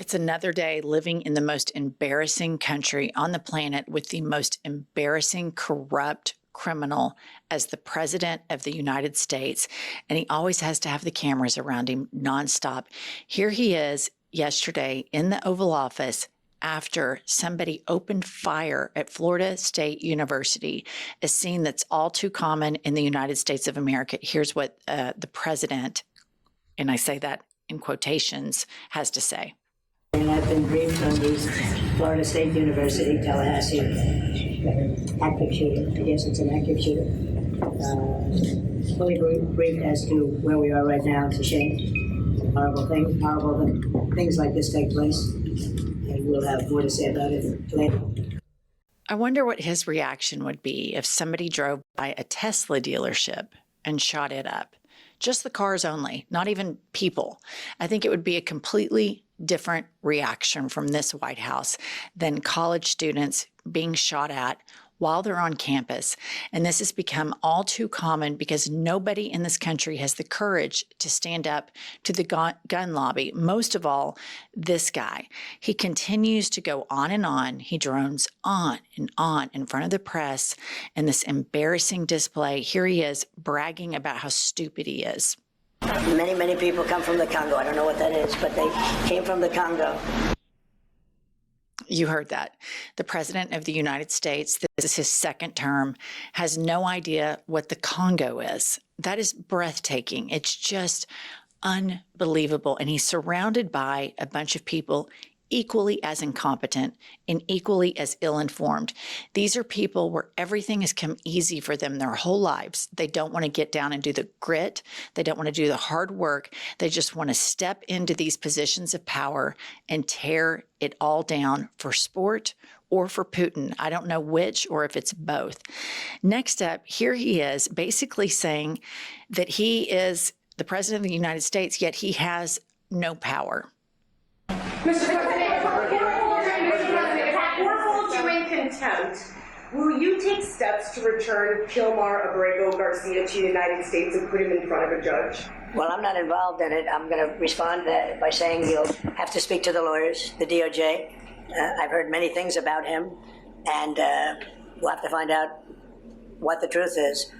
It's another day living in the most embarrassing country on the planet with the most embarrassing, corrupt criminal as the president of the United States. And he always has to have the cameras around him nonstop. Here he is yesterday in the Oval Office after somebody opened fire at Florida State University, a scene that's all too common in the United States of America. Here's what the president, and I say that in quotations, has to say. And I've been briefed on the Florida State University, Tallahassee, active shooter. I guess it's an active shooter. Fully briefed as to where we are right now. It's a shame. Horrible things like this take place. And we'll have more to say about it later. I wonder what his reaction would be if somebody drove by a Tesla dealership and shot it up. Just the cars only, not even people. I think it would be a completely different reaction from this White House than college students being shot at while they're on campus. And this has become all too common because nobody in this country has the courage to stand up to the gun lobby. Most of all, this guy. He continues to go on and on. He drones on and on in front of the press in this embarrassing display. Here he is bragging about how stupid he is. Many people come from the Congo. I don't know what that is, but they came from the Congo. You heard that. The president of the United States, this is his second term, has no idea what the Congo is. That is breathtaking. It's just unbelievable. And he's surrounded by a bunch of people equally as incompetent and equally as ill-informed. These are people where everything has come easy for them their whole lives. They don't want to get down and do the grit. They don't want to do the hard work. They just want to step into these positions of power and tear it all down for sport or for Putin. I don't know which or if it's both. Next up, here he is basically saying that he is the president of the United States, yet he has no power. Mr. President, before hold you in contempt, will you take steps to return Kilmar Abrego Garcia to the United States and put him in front of a judge? Well, I'm not involved in it. I'm going to respond by saying you'll have to speak to the lawyers, the DOJ. I've heard many things about him, and we'll have to find out what the truth is.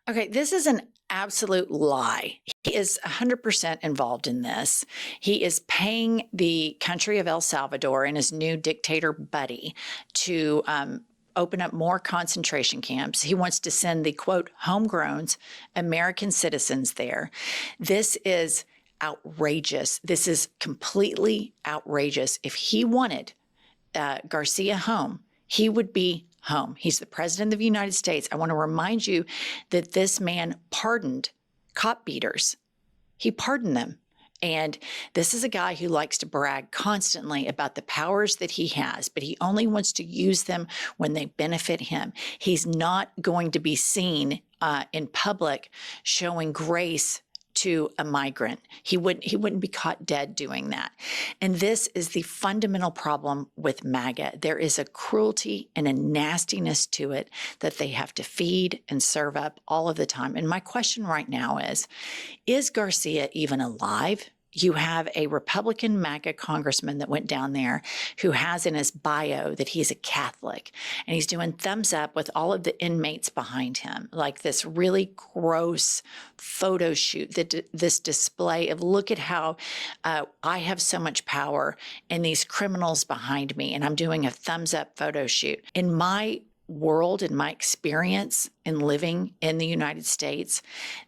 Okay, this is an absolute lie. He is 100% involved in this. He is paying the country of El Salvador and his new dictator buddy to open up more concentration camps. He wants to send the, quote, homegrowns American citizens there. This is outrageous. This is completely outrageous. If he wanted Garcia home, he would be home. He's the president of the United States. I want to remind you that this man pardoned cop beaters. He pardoned them. And this is a guy who likes to brag constantly about the powers that he has, but he only wants to use them when they benefit him. He's not going to be seen in public showing grace to a migrant. He wouldn't be caught dead doing that. And this is the fundamental problem with MAGA. There is a cruelty and a nastiness to it that they have to feed and serve up all of the time. And my question right now is Garcia even alive? You have a Republican MAGA congressman that went down there who has in his bio that he's a Catholic, and he's doing thumbs up with all of the inmates behind him, like this really gross photo shoot, this display of look at how I have so much power and these criminals behind me, and I'm doing a thumbs up photo shoot. In my world and my experience in living in the United States,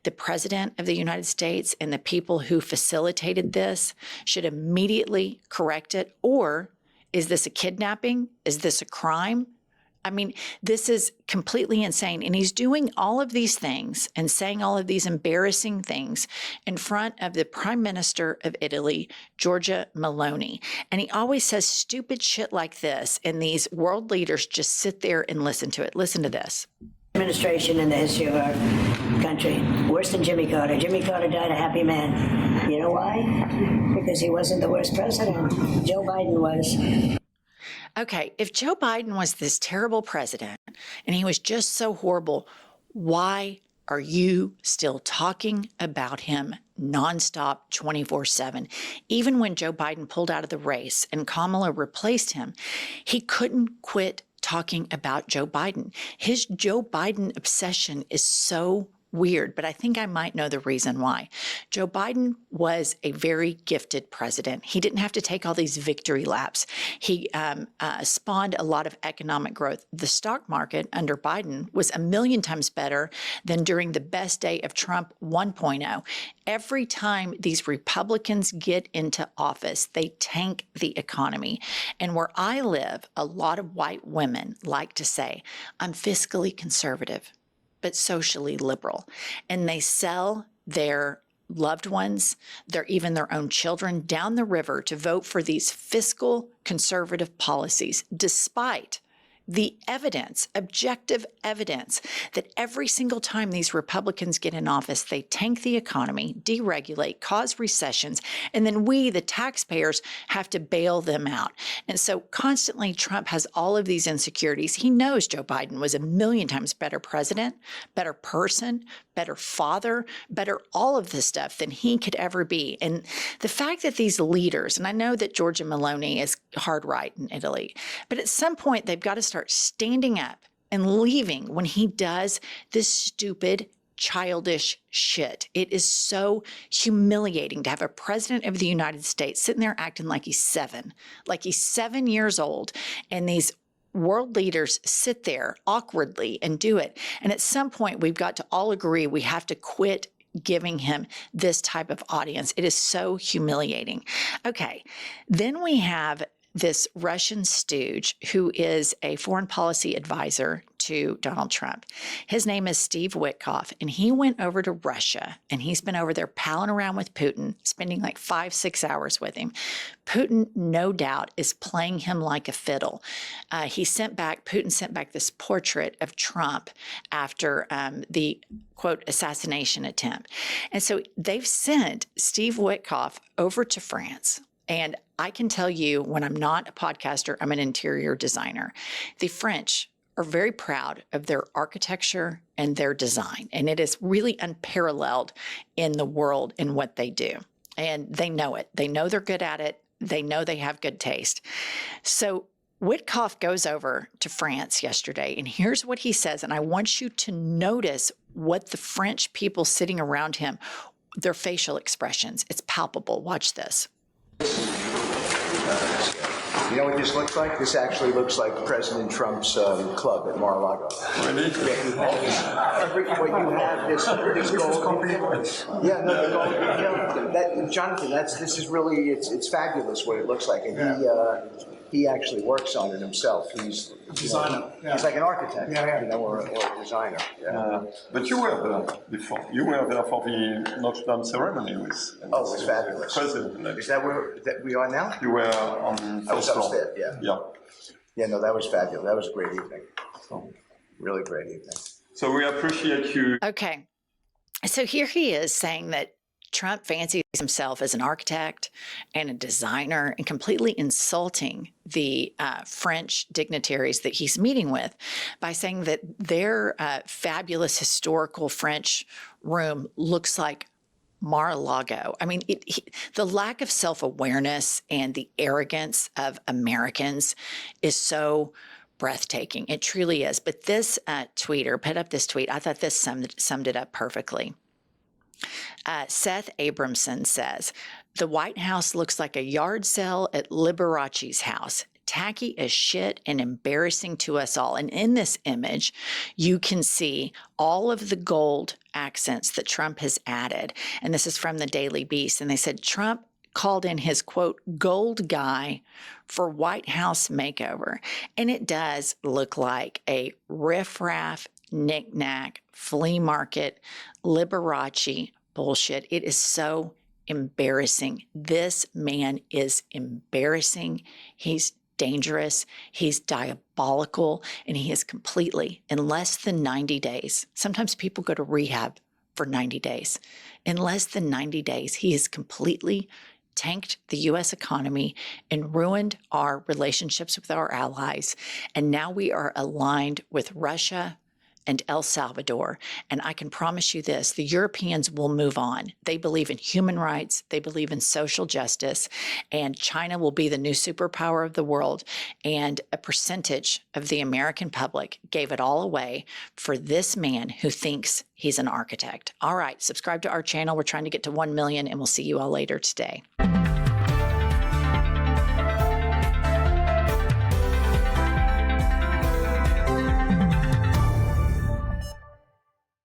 the president of the United States and the people who facilitated this should immediately correct it. Or is this a kidnapping? Is this a crime? I mean, this is completely insane. And he's doing all of these things and saying all of these embarrassing things in front of the Prime Minister of Italy, Giorgia Meloni. And he always says stupid shit like this, and these world leaders just sit there and listen to it. Listen to this. Administration in the history of our country, worse than Jimmy Carter. Jimmy Carter died a happy man. You know why? Because he wasn't the worst president. Joe Biden was. Okay, if Joe Biden was this terrible president and he was just so horrible, why are you still talking about him nonstop 24/7. Even when Joe Biden pulled out of the race and Kamala replaced him, he couldn't quit talking about Joe Biden. His Joe Biden obsession is so weird, but I think I might know the reason why. Joe Biden was a very gifted president. He didn't have to take all these victory laps. He spawned a lot of economic growth. The stock market under Biden was 1,000,000 times better than during the best day of Trump 1.0. Every time these Republicans get into office, they tank the economy. And where I live, a lot of white women like to say, I'm fiscally conservative, but socially liberal. And they sell their loved ones, even their own children down the river to vote for these fiscal conservative policies, despite the evidence, objective evidence, that every single time these Republicans get in office, they tank the economy, deregulate, cause recessions, and then we, the taxpayers, have to bail them out. And so constantly Trump has all of these insecurities. He knows Joe Biden was 1,000,000 times better president, better person, better father, better all of this stuff than he could ever be. And the fact that these leaders, and I know that Giorgia Meloni is hard right in Italy, but at some point they've got to start standing up and leaving when he does this stupid, childish shit. It is so humiliating to have a president of the United States sitting there acting like he's 7 years old, and these world leaders sit there awkwardly and do it. And at some point, we've got to all agree we have to quit giving him this type of audience. It is so humiliating. Okay, then we have this Russian stooge who is a foreign policy advisor to Donald Trump. His name is Steve Witkoff, and he went over to Russia, and he's been over there palling around with Putin, spending like 5-6 hours with him. Putin, no doubt, is playing him like a fiddle. Putin sent back this portrait of Trump after the, quote, assassination attempt. And so they've sent Steve Witkoff over to France. And I can tell you, when I'm not a podcaster, I'm an interior designer. The French are very proud of their architecture and their design, and it is really unparalleled in the world in what they do. And they know it. They know they're good at it. They know they have good taste. So Witkoff goes over to France yesterday, and here's what he says, and I want you to notice what the French people sitting around him, their facial expressions. It's palpable. Watch this. You know what this looks like? This actually looks like President Trump's club at Mar-a-Lago. Really? What you have, this gold. Yeah, no, the gold. You know, Jonathan, this is really, it's fabulous what it looks like. And he actually works on it himself. He's designer. He's like an architect, you know, or a designer. Yeah. But you were there before. You were there for the Notre Dame ceremony with. Oh, it was fabulous. Is that where we are now? You were on first floor. Upstairs, yeah. Yeah, no, that was fabulous. That was a great evening. Really great evening. So we appreciate you. Okay. So here he is saying that Trump fancies himself as an architect and a designer, and completely insulting the French dignitaries that he's meeting with by saying that their fabulous historical French room looks like Mar-a-Lago. I mean, the lack of self-awareness and the arrogance of Americans is so breathtaking. It truly is. But this tweeter put up this tweet. I thought this summed it up perfectly. Seth Abramson says, the White House looks like a yard sale at Liberace's house. Tacky as shit and embarrassing to us all. And in this image, you can see all of the gold accents that Trump has added. And this is from the Daily Beast. And they said Trump called in his, quote, gold guy for White House makeover. And it does look like a riffraff, knick-knack, flea market, Liberace bullshit. It is so embarrassing. This man is embarrassing. He's dangerous. He's diabolical. And he is completely, in less than 90 days, sometimes people go to rehab for 90 days. In less than 90 days, he has completely tanked the U.S. economy and ruined our relationships with our allies. And now we are aligned with Russia and El Salvador. And I can promise you this, the Europeans will move on. They believe in human rights. They believe in social justice. And China will be the new superpower of the world. And a percentage of the American public gave it all away for this man who thinks he's an architect. All right, subscribe to our channel. We're trying to get to 1 million, and we'll see you all later today.